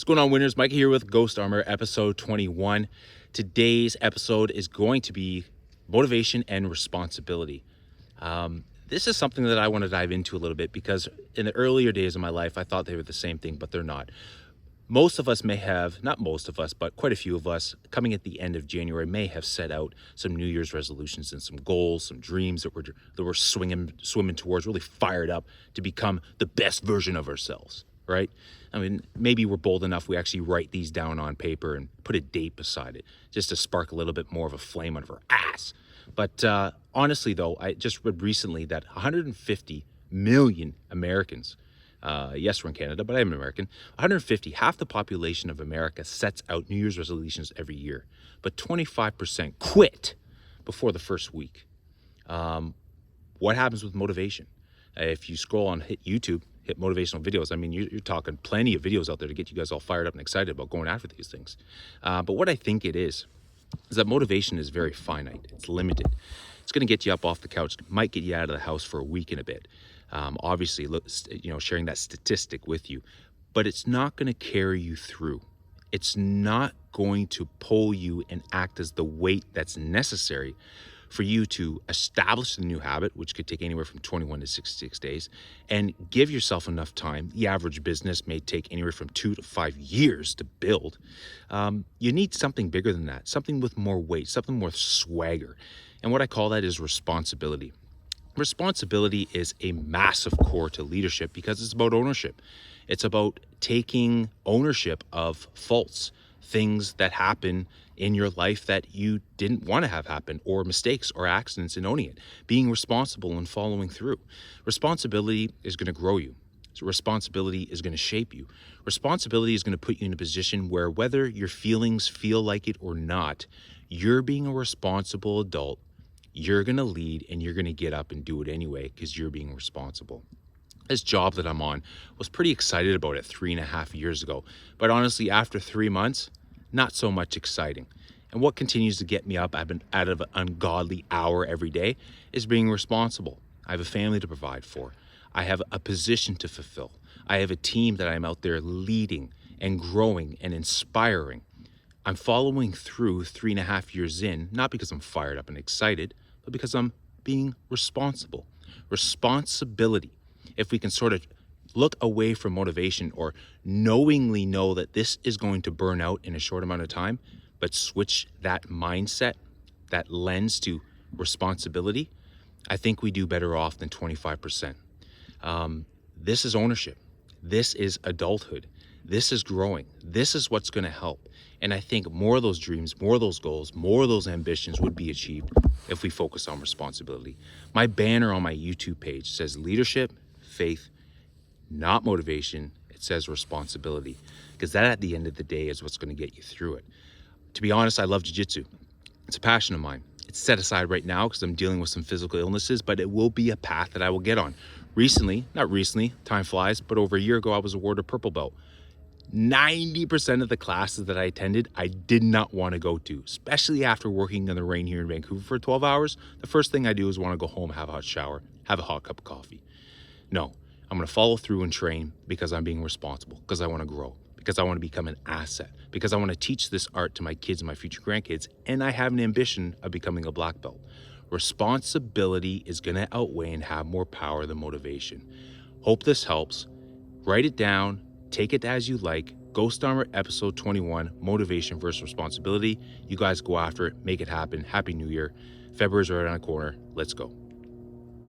going on, winners? Mike here with Ghost Armour, episode 21. Today's episode is going to be motivation and responsibility. This is something that I want to dive into a little bit because in the earlier days of my life, I thought they were the same thing, but they're not. Most of us may have, not most of us, but quite a few of us coming at the end of January may have set out some New Year's resolutions and some goals, some dreams that we're swimming towards, really fired up to become the best version of ourselves, right? I mean, maybe we're bold enough we actually write these down on paper and put a date beside it just to spark a little bit more of a flame out of our ass. But honestly, though, I just read recently that 150 million Americans, yes, we're in Canada, but I'm American. 150, half the population of America sets out New Year's resolutions every year, but 25% quit before the first week. What happens with motivation? If you scroll on YouTube, hit motivational videos, I mean, you're talking plenty of videos out there to get you guys all fired up and excited about going after these things. But what I think it is that motivation is very finite. It's limited. It's going to get you up off the couch, might get you out of the house for a week and a bit. Obviously, sharing that statistic with you, but it's not going to carry you through. It's not going to pull you and act as the weight that's necessary for you to establish the new habit, which could take anywhere from 21 to 66 days, and give yourself enough time. The average business may take anywhere from 2 to 5 years to build. You need something bigger than that, something with more weight, something more swagger. And what I call that is responsibility. Responsibility is a massive core to leadership because it's about ownership. It's about taking ownership of faults, things that happen in your life that you didn't want to have happen, or mistakes or accidents, and owning it. Being responsible and following through. Responsibility is going to grow you. So responsibility is going to shape you. Responsibility is going to put you in a position where whether your feelings feel like it or not, you're being a responsible adult. You're going to lead and you're going to get up and do it anyway because you're being responsible. This job that I'm on, was pretty excited about it 3.5 years ago. But honestly, after 3 months, not so much exciting. And what continues to get me up out of an ungodly hour every day is being responsible. I have a family to provide for. I have a position to fulfill. I have a team that I'm out there leading and growing and inspiring. I'm following through 3.5 years in, not because I'm fired up and excited, but because I'm being responsible. Responsibility. If we can sort of look away from motivation or knowingly know that this is going to burn out in a short amount of time, but switch that mindset, that lens to responsibility, I think we do better off than 25%. This is ownership. This is adulthood. This is growing. This is what's going to help. And I think more of those dreams, more of those goals, more of those ambitions would be achieved if we focus on responsibility. My banner on my YouTube page says leadership, faith, not motivation. It says responsibility, because that at the end of the day is what's going to get you through it. To be honest, I love jiu-jitsu. It's a passion of mine. It's set aside right now because I'm dealing with some physical illnesses, but it will be a path that I will get on. Not recently, time flies, but over a year ago, I was awarded a purple belt. 90% of the classes that I attended, I did not want to go to, especially after working in the rain here in Vancouver for 12 hours. The first thing I do is want to go home, have a hot shower, have a hot cup of coffee. No, I'm going to follow through and train because I'm being responsible, because I want to grow, because I want to become an asset, because I want to teach this art to my kids and my future grandkids, and I have an ambition of becoming a black belt. Responsibility is going to outweigh and have more power than motivation. Hope this helps. Write it down. Take it as you like. Ghost Armour episode 21, motivation versus responsibility. You guys go after it. Make it happen. Happy New Year. February's right around the corner. Let's go.